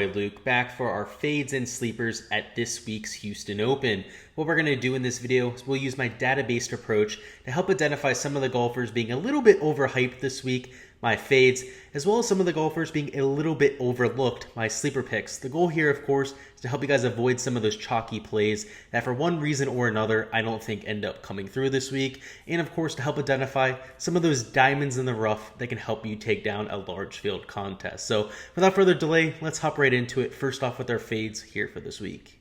boy Luke, back for our fades and sleepers at this week's Houston Open. What we're going to do in this video is we'll use my data-based approach to help identify some of the golfers being a little bit overhyped this week, my fades, as well as some of the golfers being a little bit overlooked, my sleeper picks. The goal here, of course, is to help you guys avoid some of those chalky plays that for one reason or another I don't think end up coming through this week, and of course to help identify some of those diamonds in the rough that can help you take down a large field contest. So without further delay, let's hop right into it. First off with our fades here for this week.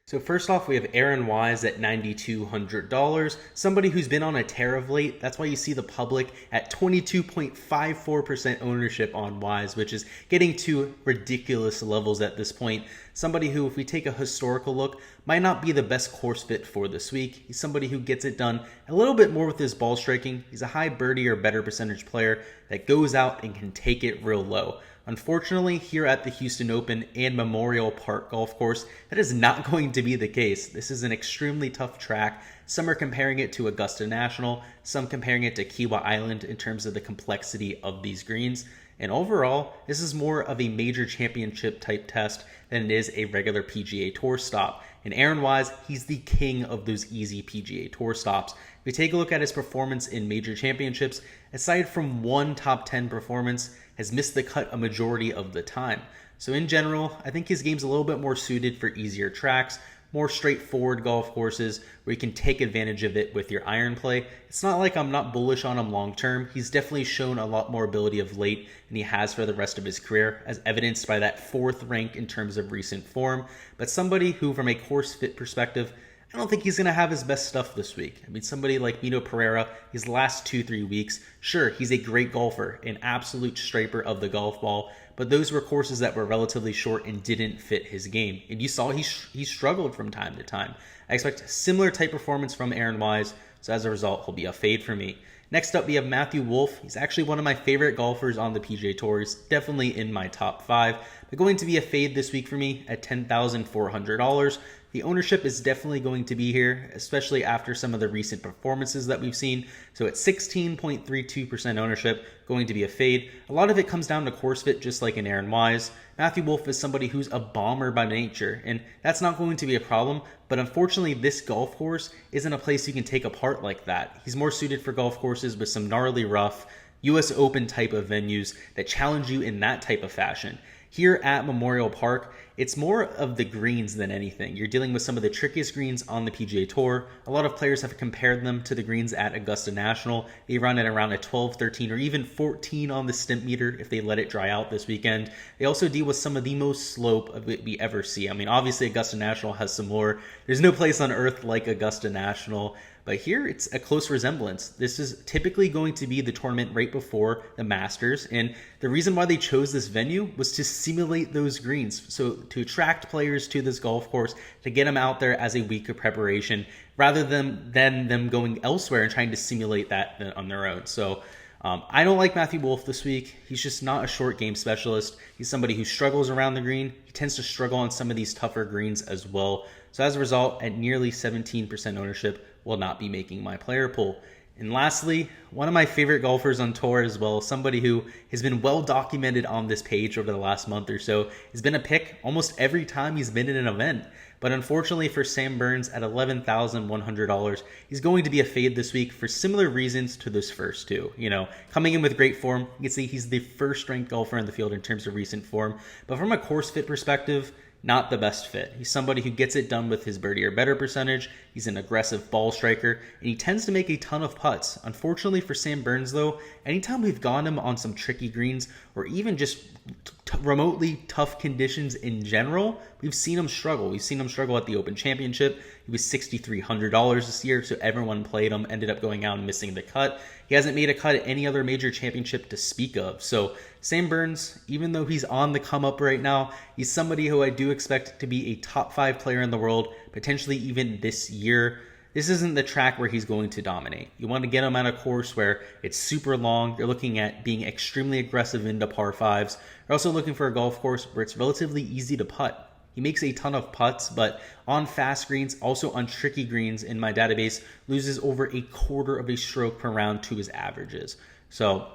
So first off, we have Aaron Wise at $9,200, somebody who's been on a tear of late. That's why you see the public at 22.54% ownership on Wise, which is getting to ridiculous levels at this point. Somebody who, if we take a historical look, might not be the best course fit for this week. He's somebody who gets it done a little bit more with his ball striking. He's a high birdie or better percentage player that goes out and can take it real low. Unfortunately, here at the Houston Open and Memorial Park Golf Course, that is not going to be the case. This is an extremely tough track. Some are comparing it to Augusta National, some comparing it to Kiawah Island in terms of the complexity of these greens. And overall, this is more of a major championship type test than it is a regular PGA Tour stop. And Aaron Wise, he's the king of those easy PGA Tour stops. If we take a look at his performance in major championships, aside from one top 10 performance, has missed the cut a majority of the time. So in general, I think his game's a little bit more suited for easier tracks, more straightforward golf courses where you can take advantage of it with your iron play. It's not like I'm not bullish on him long term. He's definitely shown a lot more ability of late than he has for the rest of his career, as evidenced by that 4th rank in terms of recent form. But somebody who, from a course fit perspective, I don't think he's going to have his best stuff this week. I mean, somebody like Mito Pereira, his last 2-3 weeks, sure, he's a great golfer, an absolute striper of the golf ball, but those were courses that were relatively short and didn't fit his game. And you saw he struggled from time to time. I expect a similar type performance from Aaron Wise, so as a result, he'll be a fade for me. Next up, we have Matthew Wolff. He's actually one of my favorite golfers on the PGA Tour. He's definitely in my top 5, but going to be a fade this week for me at $10,400. The ownership is definitely going to be here, especially after some of the recent performances that we've seen. So at 16.32% ownership, going to be a fade. A lot of it comes down to course fit, just like in Aaron Wise. Matthew Wolff is somebody who's a bomber by nature, and that's not going to be a problem. But unfortunately, this golf course isn't a place you can take apart like that. He's more suited for golf courses with some gnarly rough, US Open type of venues that challenge you in that type of fashion. Here at Memorial Park, it's more of the greens than anything. You're dealing with some of the trickiest greens on the PGA Tour. A lot of players have compared them to the greens at Augusta National. They run at around a 12, 13, or even 14 on the stimp meter if they let it dry out this weekend. They also deal with some of the most slope of it we ever see. I mean, obviously Augusta National has some more. There's no place on earth like Augusta National. But here, it's a close resemblance. This is typically going to be the tournament right before the Masters, and the reason why they chose this venue was to simulate those greens, so to attract players to this golf course, to get them out there as a week of preparation, rather than them going elsewhere and trying to simulate that on their own. So I don't like Matthew Wolff this week. He's just not a short game specialist. He's somebody who struggles around the green. He tends to struggle on some of these tougher greens as well. So as a result, at nearly 17% ownership, will not be making my player pool. And lastly, one of my favorite golfers on tour as well, somebody who has been well documented on this page over the last month or so, has been a pick almost every time he's been in an event. But unfortunately for Sam Burns at $11,100, he's going to be a fade this week for similar reasons to those first two. You know, coming in with great form, you can see he's the first ranked golfer in the field in terms of recent form. But from a course fit perspective, not the best fit. He's somebody who gets it done with his birdie or better percentage. He's an aggressive ball striker, and he tends to make a ton of putts. Unfortunately for Sam Burns, though, anytime we've gone him on some tricky greens or even just remotely tough conditions in general, we've seen him struggle. We've seen him struggle at the Open Championship. He was $6,300 this year, so everyone played him, ended up going out and missing the cut. He hasn't made a cut at any other major championship to speak of. So Sam Burns, even though he's on the come up right now, he's somebody who I do expect to be a top 5 player in the world, potentially even this year. This isn't the track where he's going to dominate. You want to get him at a course where it's super long. You're looking at being extremely aggressive into par 5s. You're also looking for a golf course where it's relatively easy to putt. He makes a ton of putts, but on fast greens, also on tricky greens in my database, loses over a quarter of a stroke per round to his averages. So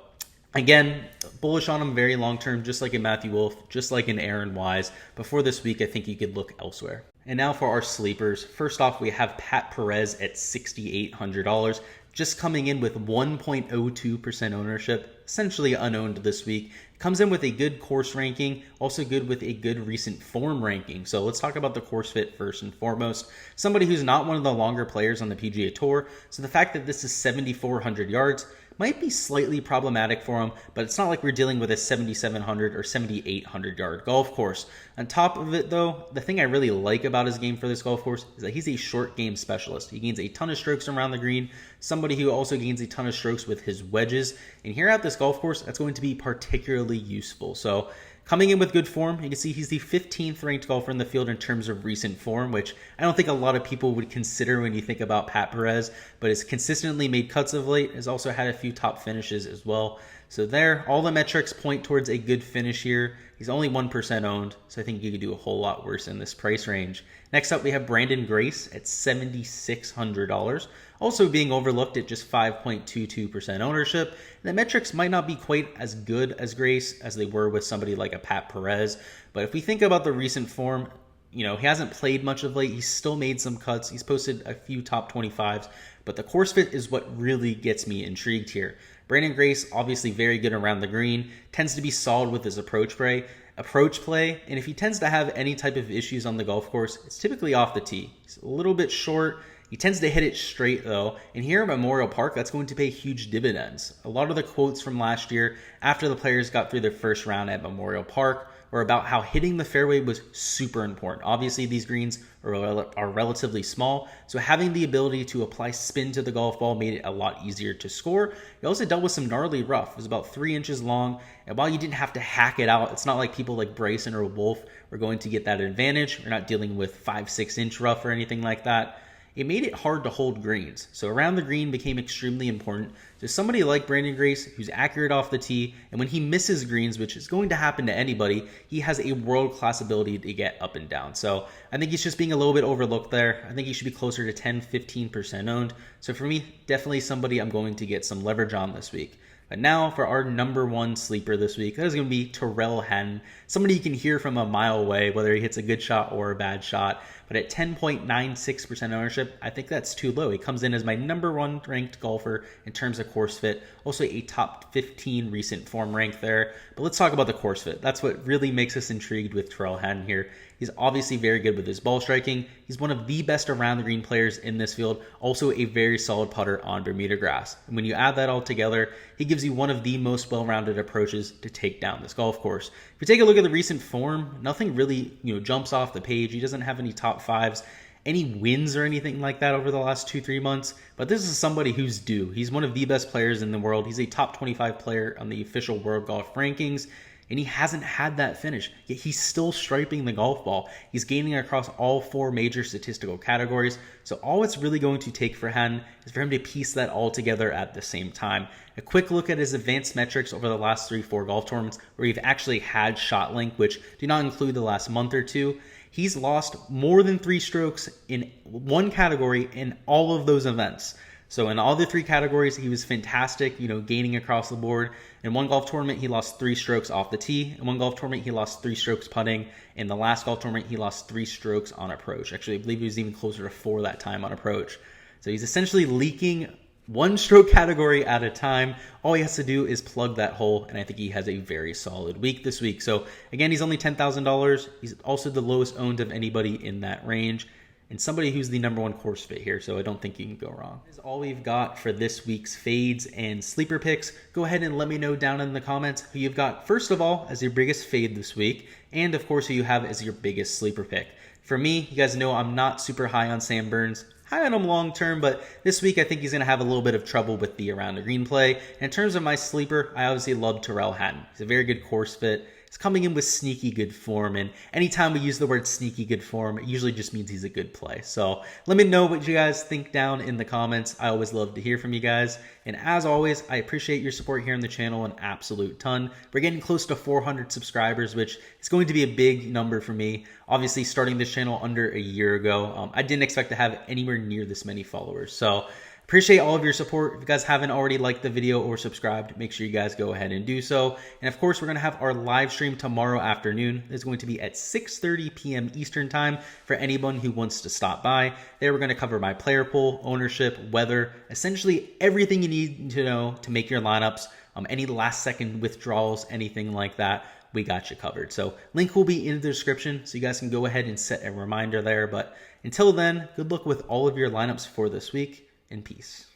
Again, bullish on him very long term, just like in Matthew Wolff, just like in Aaron Wise. Before this week, I think you could look elsewhere. And now for our sleepers. First off, we have Pat Perez at $6,800, just coming in with 1.02% ownership, essentially unowned this week. Comes in with a good course ranking, also good with a good recent form ranking. So let's talk about the course fit first and foremost. Somebody who's not one of the longer players on the PGA Tour, so the fact that this is 7,400 yards might be slightly problematic for him, but it's not like we're dealing with a 7,700 or 7,800 yard golf course. On top of it though, the thing I really like about his game for this golf course is that he's a short game specialist. He gains a ton of strokes around the green, somebody who also gains a ton of strokes with his wedges, and here at this golf course, that's going to be particularly useful. So coming in with good form, you can see he's the 15th ranked golfer in the field in terms of recent form, which I don't think a lot of people would consider when you think about Pat Perez, but has consistently made cuts of late, has also had a few top finishes as well. So there, all the metrics point towards a good finish here. He's only 1% owned, so I think you could do a whole lot worse in this price range. Next up, we have Branden Grace at $7,600, also being overlooked at just 5.22% ownership. The metrics might not be quite as good as Grace as they were with somebody like a Pat Perez, but if we think about the recent form, he hasn't played much of late. He's still made some cuts. He's posted a few top 25s, but the course fit is what really gets me intrigued here. Branden Grace, obviously very good around the green, tends to be solid with his approach play, and if he tends to have any type of issues on the golf course, it's typically off the tee. He's a little bit short. He tends to hit it straight though, and here at Memorial Park, that's going to pay huge dividends. A lot of the quotes from last year after the players got through their first round at Memorial Park were about how hitting the fairway was super important. Obviously, these greens are relatively small, so having the ability to apply spin to the golf ball made it a lot easier to score. He also dealt with some gnarly rough. It was about 3 inches long, and while you didn't have to hack it out, it's not like people like Bryson or Wolff were going to get that advantage. We're not dealing with 5-6 inch rough or anything like that. It made it hard to hold greens. So around the green became extremely important. So somebody like Branden Grace, who's accurate off the tee, and when he misses greens, which is going to happen to anybody, he has a world-class ability to get up and down. So I think he's just being a little bit overlooked there. I think he should be closer to 10-15% owned. So for me, definitely somebody I'm going to get some leverage on this week. But now for our number one sleeper this week, that is going to be Tyrrell Hatton. Somebody you can hear from a mile away, whether he hits a good shot or a bad shot. But at 10.96% ownership, I think that's too low. He comes in as my number one ranked golfer in terms of course fit. Also a top 15 recent form rank there. But let's talk about the course fit. That's what really makes us intrigued with Tyrrell Hatton here. He's obviously very good with his ball striking. He's one of the best around the green players in this field. Also a very solid putter on Bermuda grass. And when you add that all together, he gives you one of the most well-rounded approaches to take down this golf course. If you take a look at the recent form, nothing really jumps off the page. He doesn't have any top fives, any wins or anything like that over the last 2-3 months. But this is somebody who's due. He's one of the best players in the world. He's a top 25 player on the official World Golf Rankings. And he hasn't had that finish, yet he's still striping the golf ball. He's gaining across all 4 major statistical categories. So all it's really going to take for Hatton is for him to piece that all together at the same time. A quick look at his advanced metrics over the last 3-4 golf tournaments where he's actually had shot length, which do not include the last month or two. He's lost more than 3 strokes in one category in all of those events. So in all the 3 categories, he was fantastic, gaining across the board. In one golf tournament, he lost 3 strokes off the tee. In one golf tournament, he lost 3 strokes putting. In the last golf tournament, he lost 3 strokes on approach. Actually, I believe he was even closer to 4 that time on approach. So he's essentially leaking 1 stroke category at a time. All he has to do is plug that hole, and I think he has a very solid week this week. So again, he's only $10,000. He's also the lowest owned of anybody in that range, and somebody who's the number one course fit here, so I don't think you can go wrong. That's all we've got for this week's fades and sleeper picks. Go ahead and let me know down in the comments who you've got, first of all, as your biggest fade this week, and of course who you have as your biggest sleeper pick. For me, you guys know I'm not super high on Sam Burns. High on him long term, but this week I think he's going to have a little bit of trouble with the around the green play. And in terms of my sleeper, I obviously love Tyrrell Hatton. He's a very good course fit. He's coming in with sneaky good form, and anytime we use the word sneaky good form, it usually just means he's a good play. So let me know what you guys think down in the comments. I always love to hear from you guys. And as always, I appreciate your support here on the channel an absolute ton. We're getting close to 400 subscribers, which is going to be a big number for me. Obviously, starting this channel under a year ago, I didn't expect to have anywhere near this many followers. So Appreciate all of your support. If you guys haven't already liked the video or subscribed, make sure you guys go ahead and do so. And of course, we're going to have our live stream tomorrow afternoon. It's going to be at 6:30 p.m. Eastern time for anyone who wants to stop by. There we're going to cover my player pool, ownership, weather, essentially everything you need to know to make your lineups, any last second withdrawals, anything like that. We got you covered. So link will be in the description so you guys can go ahead and set a reminder there. But until then, good luck with all of your lineups for this week, and peace.